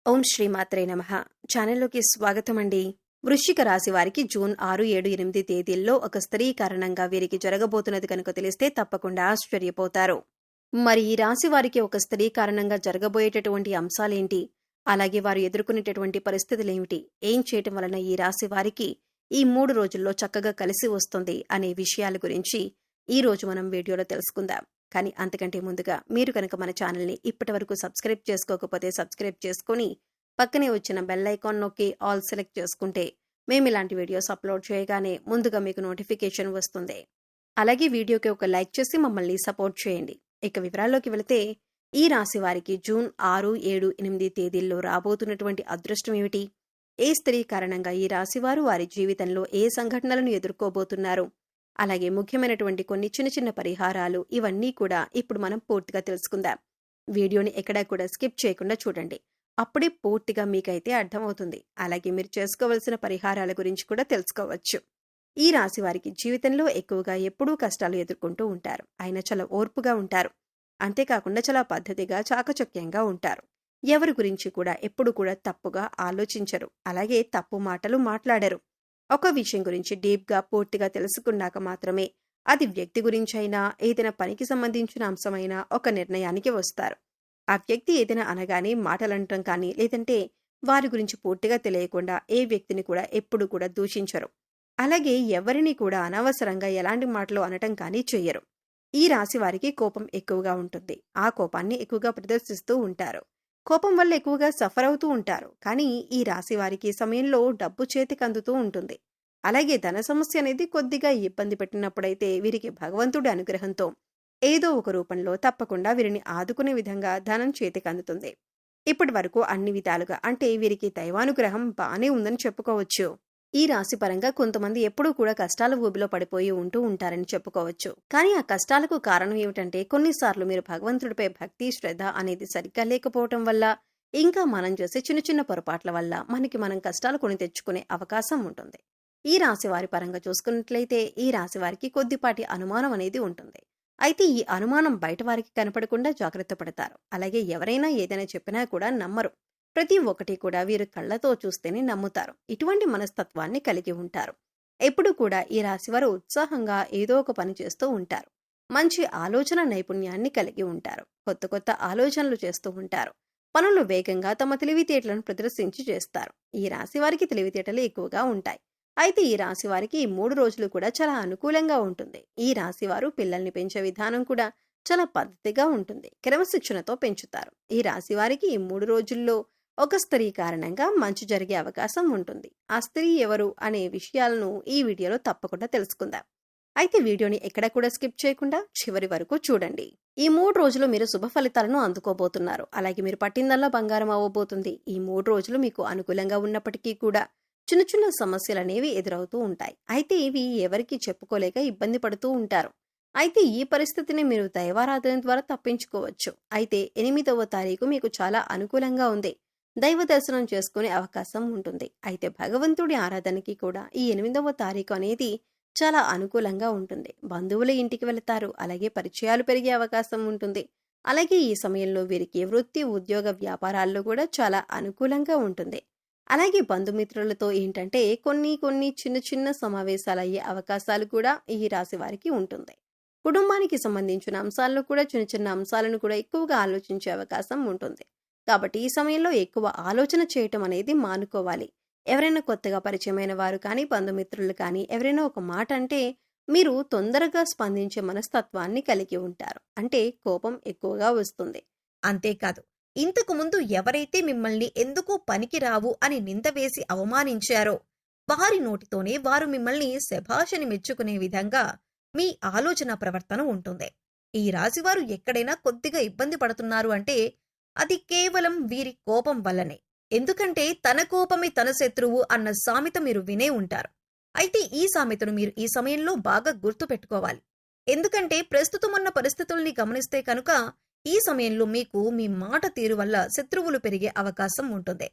ఓం శ్రీ మాత్రే నమః. ఛానల్లోకి స్వాగతం అండి. వృశ్చిక రాశి వారికి జూన్ 6, 7, 8 తేదీల్లో ఒక స్త్రీ కారణంగా వీరికి జరగబోతున్నది కనుక తెలిస్తే తప్పకుండా ఆశ్చర్యపోతారు. మరి ఈ రాశి వారికి ఒక స్త్రీ కారణంగా జరగబోయేటటువంటి అంశాలేంటి, అలాగే వారు ఎదుర్కొనేటటువంటి పరిస్థితులేమిటి, ఏం చేయటం వలన ఈ రాశి వారికి ఈ 3 రోజుల్లో చక్కగా కలిసి వస్తుంది అనే విషయాల గురించి ఈ రోజు మనం వీడియోలో తెలుసుకుందాం. కానీ అంతకంటే ముందుగా మీరు కనుక మన ఛానల్ని ఇప్పటివరకు సబ్స్క్రైబ్ చేసుకోకపోతే సబ్స్క్రైబ్ చేసుకుని పక్కనే వచ్చిన బెల్ ఐకాన్ నొక్కి ఆల్ సెలెక్ట్ చేసుకుంటే మేము ఇలాంటి వీడియోస్ అప్లోడ్ చేయగానే ముందుగా మీకు నోటిఫికేషన్ వస్తుంది. అలాగే వీడియోకి ఒక లైక్ చేసి మమ్మల్ని సపోర్ట్ చేయండి. ఇక వివరాల్లోకి వెళితే ఈ రాశి వారికి జూన్ 6, 7, 8 తేదీల్లో రాబోతున్నటువంటి అదృష్టం ఏమిటి, ఏ స్త్రీ కారణంగా ఈ రాశివారు వారి జీవితంలో ఏ సంఘటనలను ఎదుర్కోబోతున్నారు, అలాగే ముఖ్యమైనటువంటి కొన్ని చిన్న చిన్న పరిహారాలు, ఇవన్నీ కూడా ఇప్పుడు మనం పూర్తిగా తెలుసుకుందాం. వీడియోని ఎక్కడా కూడా స్కిప్ చేయకుండా చూడండి. అప్పుడే పూర్తిగా మీకైతే అర్థమవుతుంది. అలాగే మీరు చేసుకోవలసిన పరిహారాల గురించి కూడా తెలుసుకోవచ్చు. ఈ రాశి వారికి జీవితంలో ఎక్కువగా ఎప్పుడూ కష్టాలు ఎదుర్కొంటూ ఉంటారు. అయినా చాలా ఓర్పుగా ఉంటారు. అంతేకాకుండా చాలా పద్ధతిగా చాకచక్యంగా ఉంటారు. ఎవరి గురించి కూడా ఎప్పుడు కూడా తప్పుగా ఆలోచించరు. అలాగే తప్పు మాటలు మాట్లాడరు. ఒక విషయం గురించి డీప్గా పూర్తిగా తెలుసుకున్నాక మాత్రమే అది వ్యక్తి గురించైనా ఏదైనా పనికి సంబంధించిన అంశమైనా ఒక నిర్ణయానికి వస్తారు. ఆ వ్యక్తి ఏదైనా అనగానే మాటలంటం కానీ, లేదంటే వారి గురించి పూర్తిగా తెలియకుండా ఏ వ్యక్తిని కూడా ఎప్పుడు కూడా దూషించరు. అలాగే ఎవరిని కూడా అనవసరంగా ఎలాంటి మాటలు అనటం కానీ చెయ్యరు. ఈ రాశి వారికి కోపం ఎక్కువగా ఉంటుంది. ఆ కోపాన్ని ఎక్కువగా ప్రదర్శిస్తూ ఉంటారు. కోపం వల్ల ఎక్కువగా సఫర్ అవుతూ ఉంటారు. కానీ ఈ రాశి వారికి సమయంలో డబ్బు చేతికి అందుతూ ఉంటుంది. అలాగే ధన సమస్య అనేది కొద్దిగా ఇబ్బంది పెట్టినప్పుడైతే వీరికి భగవంతుడి అనుగ్రహంతో ఏదో ఒక రూపంలో తప్పకుండా వీరిని ఆదుకునే విధంగా ధనం చేతికి అందుతుంది. ఇప్పటి వరకు అన్ని విధాలుగా అంటే వీరికి దైవానుగ్రహం బానే ఉందని చెప్పుకోవచ్చు. ఈ రాశి పరంగా కొంతమంది ఎప్పుడూ కూడా కష్టాల ఊబిలో పడిపోయి ఉంటూ ఉంటారని చెప్పుకోవచ్చు. కానీ ఆ కష్టాలకు కారణం ఏమిటంటే కొన్నిసార్లు మీరు భగవంతుడిపై భక్తి, శ్రద్ధ అనేది సరిగ్గా లేకపోవటం వల్ల, ఇంకా మనం చేసే చిన్న చిన్న పొరపాట్ల వల్ల మనం కష్టాలు కొని తెచ్చుకునే అవకాశం ఉంటుంది. ఈ రాశి వారి పరంగా చూసుకున్నట్లయితే ఈ రాశి వారికి కొద్దిపాటి అనుమానం అనేది ఉంటుంది. అయితే ఈ అనుమానం బయట వారికి కనపడకుండా జాగ్రత్త పడతారు. అలాగే ఎవరైనా ఏదైనా చెప్పినా కూడా నమ్మరు. ప్రతి ఒక్కటి కూడా వీరు కళ్లతో చూస్తేనే నమ్ముతారు. ఇటువంటి మనస్తత్వాన్ని కలిగి ఉంటారు. ఎప్పుడు కూడా ఈ రాశివారు ఉత్సాహంగా ఏదో ఒక పని చేస్తూ ఉంటారు. మంచి ఆలోచన నైపుణ్యాన్ని కలిగి ఉంటారు. కొత్త కొత్త ఆలోచనలు చేస్తూ ఉంటారు. పనులు వేగంగా తమ తెలివితేటలను ప్రదర్శించి చేస్తారు. ఈ రాశి వారికి తెలివితేటలు ఎక్కువగా ఉంటాయి. అయితే ఈ రాశి వారికి ఈ 3 రోజులు కూడా చాలా అనుకూలంగా ఉంటుంది. ఈ రాశి వారు పిల్లల్ని పెంచే విధానం కూడా చాలా పద్ధతిగా ఉంటుంది. క్రమశిక్షణతో పెంచుతారు. ఈ రాశి వారికి ఈ 3 రోజుల్లో ఒక స్త్రీ కారణంగా మంచి జరిగే అవకాశం ఉంటుంది. ఆ స్త్రీ ఎవరు అనే విషయాలను ఈ వీడియోలో తప్పకుండా తెలుసుకుందాం. అయితే వీడియోని ఎక్కడ కూడా స్కిప్ చేయకుండా చివరి వరకు చూడండి. ఈ 3 రోజులు మీరు శుభ ఫలితాలను అందుకోబోతున్నారు. అలాగే మీరు పట్టిందల్లా బంగారం అవ్వబోతుంది. ఈ 3 రోజులు మీకు అనుకూలంగా ఉన్నప్పటికీ కూడా చిన్న చిన్న సమస్యలు అనేవి ఎదురవుతూ ఉంటాయి. అయితే ఇవి ఎవరికి చెప్పుకోలేక ఇబ్బంది పడుతూ ఉంటారు. అయితే ఈ పరిస్థితిని మీరు దైవారాధన ద్వారా తప్పించుకోవచ్చు. అయితే 8వ తారీఖు మీకు చాలా అనుకూలంగా ఉంది. దైవ దర్శనం చేసుకునే అవకాశం ఉంటుంది. అయితే భగవంతుడి ఆరాధనకి కూడా ఈ 8వ తారీఖు అనేది చాలా అనుకూలంగా ఉంటుంది. బంధువుల ఇంటికి వెళతారు. అలాగే పరిచయాలు పెరిగే అవకాశం ఉంటుంది. అలాగే ఈ సమయంలో వీరికి వృత్తి, ఉద్యోగ, వ్యాపారాల్లో కూడా చాలా అనుకూలంగా ఉంటుంది. అలాగే బంధుమిత్రులతో ఏంటంటే కొన్ని చిన్న చిన్న సమావేశాలు అయ్యే అవకాశాలు కూడా ఈ రాశి వారికి ఉంటుంది. కుటుంబానికి సంబంధించిన అంశాల్లో కూడా చిన్న చిన్న అంశాలను కూడా ఎక్కువగా ఆలోచించే అవకాశం ఉంటుంది. కాబట్టి ఈ సమయంలో ఎక్కువ ఆలోచన చేయటం అనేది మానుకోవాలి. ఎవరైనా కొత్తగా పరిచయమైన వారు కానీ, బంధుమిత్రులు కానీ ఎవరైనా ఒక మాట అంటే మీరు తొందరగా స్పందించే మనస్తత్వాన్ని కలిగి ఉంటారు. అంటే కోపం ఎక్కువగా వస్తుంది. అంతేకాదు, ఇంతకు ముందు ఎవరైతే మిమ్మల్ని ఎందుకు పనికిరావు అని నింద వేసి అవమానించారో వారి నోటితోనే వారు మిమ్మల్ని శభాషని మెచ్చుకునే విధంగా మీ ఆలోచన ప్రవర్తన ఉంటుంది. ఈ రాశివారు ఎక్కడైనా కొద్దిగా ఇబ్బంది పడుతున్నారు అంటే అది కేవలం వీరి కోపం వల్లనే. ఎందుకంటే తన కోపమే తన శత్రువు అన్న సామెత మీరు వినే ఉంటారు. అయితే ఈ సామెతను మీరు ఈ సమయంలో బాగా గుర్తు పెట్టుకోవాలి. ఎందుకంటే ప్రస్తుతం ఉన్న పరిస్థితుల్ని గమనిస్తే కనుక ఈ సమయంలో మీకు మీ మాట తీరు వల్ల శత్రువులు పెరిగే అవకాశం ఉంటుంది.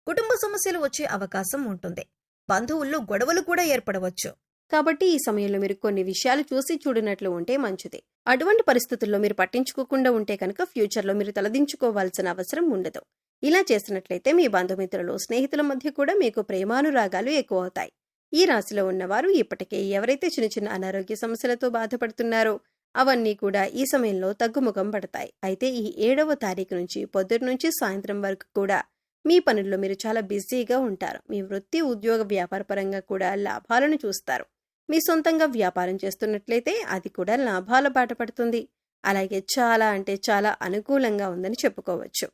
కుటుంబ సమస్యలు వచ్చే అవకాశం ఉంటుంది. బంధువుల్లో గొడవలు కూడా ఏర్పడవచ్చు. కాబట్టి ఈ సమయంలో మీరు కొన్ని విషయాలు చూసి చూడనట్లు ఉంటే మంచిది. అటువంటి పరిస్థితుల్లో మీరు పట్టించుకోకుండా ఉంటే కనుక ఫ్యూచర్లో మీరు తలదించుకోవాల్సిన అవసరం ఉండదు. ఇలా చేసినట్లయితే మీ బంధుమిత్రులు, స్నేహితుల మధ్య కూడా మీకు ప్రేమానురాగాలు ఎక్కువ అవుతాయి. ఈ రాశిలో ఉన్నవారు ఇప్పటికే ఎవరైతే చిన్న చిన్న అనారోగ్య సమస్యలతో బాధపడుతున్నారో అవన్నీ కూడా ఈ సమయంలో తగ్గుముఖం పడతాయి. అయితే ఈ 7వ తారీఖు నుంచి పొద్దుటి నుంచి సాయంత్రం వరకు కూడా మీ పనుల్లో మీరు చాలా బిజీగా ఉంటారు. మీ వృత్తి, ఉద్యోగ, వ్యాపార పరంగా కూడా లాభాలను చూస్తారు. మీ సొంతంగా వ్యాపారం చేస్తున్నట్లయితే అది కూడా లాభాల బాట పడుతుంది. అలాగే చాలా అంటే చాలా అనుకూలంగా ఉందని చెప్పుకోవచ్చు.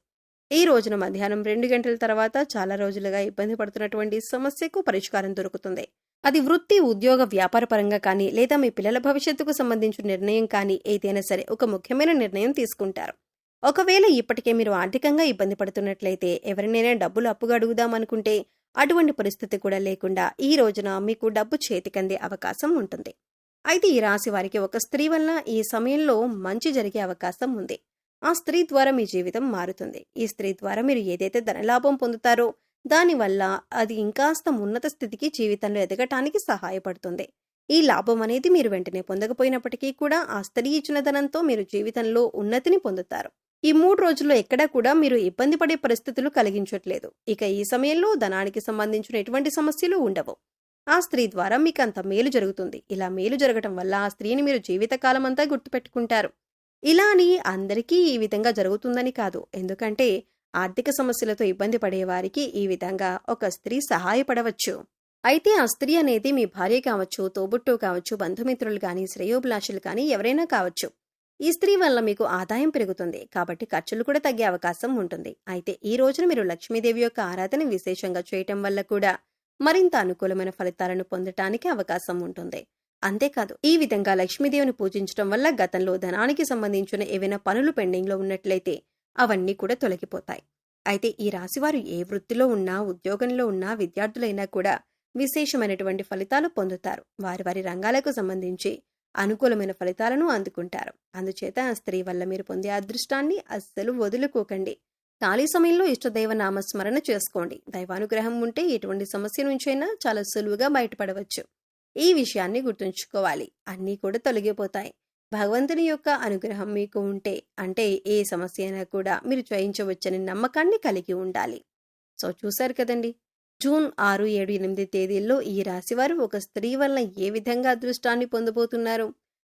ఈ రోజున మధ్యాహ్నం 2 గంటల తర్వాత చాలా రోజులుగా ఇబ్బంది పడుతున్నటువంటి సమస్యకు పరిష్కారం దొరుకుతుంది. అది వృత్తి, ఉద్యోగ, వ్యాపార పరంగా కానీ లేదా మీ పిల్లల భవిష్యత్తుకు సంబంధించిన నిర్ణయం కానీ ఏదైనా సరే ఒక ముఖ్యమైన నిర్ణయం తీసుకుంటారు. ఒకవేళ ఇప్పటికే మీరు ఆర్థికంగా ఇబ్బంది పడుతున్నట్లయితే ఎవరినైనా డబ్బులు అప్పుగా అడుగుదామనుకుంటే అటువంటి పరిస్థితి కూడా లేకుండా ఈ రోజున మీకు డబ్బు చేతికందే అవకాశం ఉంటుంది. అయితే ఈ రాశి వారికి ఒక స్త్రీ వల్ల ఈ సమయంలో మంచి జరిగే అవకాశం ఉంది. ఆ స్త్రీ ద్వారా మీ జీవితం మారుతుంది. ఈ స్త్రీ ద్వారా మీరు ఏదైతే ధనలాభం పొందుతారో దానివల్ల అది ఇంకాస్త ఉన్నత స్థితికి జీవితంలో ఎదగటానికి సహాయపడుతుంది. ఈ లాభం అనేది మీరు వెంటనే పొందకపోయినప్పటికీ కూడా ఆ స్త్రీ ఇచ్చిన ధనంతో మీరు జీవితంలో ఉన్నతిని పొందుతారు. ఈ 3 రోజుల్లో ఎక్కడా కూడా మీరు ఇబ్బంది పడే పరిస్థితులు కలిగించట్లేదు. ఇక ఈ సమయంలో ధనానికి సంబంధించిన ఎటువంటి సమస్యలు ఉండవు. ఆ స్త్రీ ద్వారా మీకు అంత మేలు జరుగుతుంది. ఇలా మేలు జరగటం వల్ల ఆ స్త్రీని మీరు జీవితకాలం అంతా గుర్తుపెట్టుకుంటారు. ఇలా అని అందరికీ ఈ విధంగా జరుగుతుందని కాదు. ఎందుకంటే ఆర్థిక సమస్యలతో ఇబ్బంది పడేవారికి ఈ విధంగా ఒక స్త్రీ సహాయపడవచ్చు. అయితే ఆ స్త్రీ అనేది మీ భార్య కావచ్చు, తోబుట్టు కావచ్చు, బంధుమిత్రులు కానీ, శ్రేయోభిలాషులు కానీ ఎవరైనా కావచ్చు. ఈ స్త్రీ వల్ల మీకు ఆదాయం పెరుగుతుంది కాబట్టి ఖర్చులు కూడా తగ్గే అవకాశం ఉంటుంది. అయితే ఈ రోజున మీరు లక్ష్మీదేవి యొక్క ఆరాధన విశేషంగా చేయటం వల్ల కూడా మరింత అనుకూలమైన ఫలితాలను పొందటానికి అవకాశం ఉంటుంది. అంతేకాదు ఈ విధంగా లక్ష్మీదేవిని పూజించడం వల్ల గతంలో ధనానికి సంబంధించిన ఏవైనా పనులు పెండింగ్లో ఉన్నట్లయితే అవన్నీ కూడా తొలగిపోతాయి. అయితే ఈ రాశివారు ఏ వృత్తిలో ఉన్నా, ఉద్యోగంలో ఉన్నా, విద్యార్థులైనా కూడా విశేషమైనటువంటి ఫలితాలు పొందుతారు. వారి వారి రంగాలకు సంబంధించి అనుకూలమైన ఫలితాలను అందుకుంటారు. అందుచేత ఆ స్త్రీ వల్ల మీరు పొందే అదృష్టాన్ని అస్సలు వదులుకోకండి. ఖాళీ సమయంలో ఇష్టదైవ నామస్మరణ చేసుకోండి. దైవానుగ్రహం ఉంటే ఎటువంటి సమస్య నుంచైనా చాలా సులువుగా బయటపడవచ్చు. ఈ విషయాన్ని గుర్తుంచుకోవాలి. అన్నీ కూడా తొలగిపోతాయి. భగవంతుని యొక్క అనుగ్రహం మీకు ఉంటే అంటే ఏ సమస్య అయినా కూడా మీరు జయించవచ్చని నమ్మకాన్ని కలిగి ఉండాలి. సో చూశారు కదండి, జూన్ 6, 7, 8 తేదీల్లో ఈ రాశివారు ఒక స్త్రీ వల్ల ఏ విధంగా అదృష్టాన్ని పొందబోతున్నారు,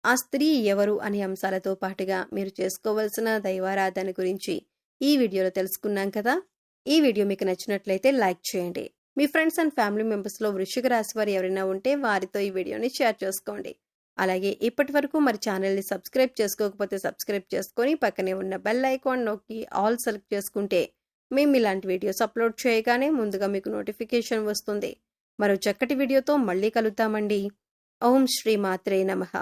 ఆ స్త్రీ ఎవరు అనే అంశాలతో పాటుగా మీరు చేసుకోవలసిన దైవారాధన గురించి ఈ వీడియోలో తెలుసుకున్నాం కదా. ఈ వీడియో మీకు నచ్చినట్లయితే లైక్ చేయండి. మీ ఫ్రెండ్స్ అండ్ ఫ్యామిలీ మెంబర్స్లో వృశ్చిక రాశి వారు ఎవరైనా ఉంటే వారితో ఈ వీడియోని షేర్ చేసుకోండి. అలాగే ఇప్పటి వరకు మరి ఛానల్ని సబ్స్క్రైబ్ చేసుకోకపోతే సబ్స్క్రైబ్ చేసుకొని పక్కనే ఉన్న బెల్ ఐకాన్ నొక్కి ఆల్ సెలెక్ట్ చేసుకుంటే మేము ఇలాంటి వీడియోస్ అప్లోడ్ చేయగానే ముందుగా మీకు నోటిఫికేషన్ వస్తుంది. మరో చక్కటి వీడియోతో మళ్ళీ కలుద్దామండి. ఓం శ్రీ మాత్రే నమః.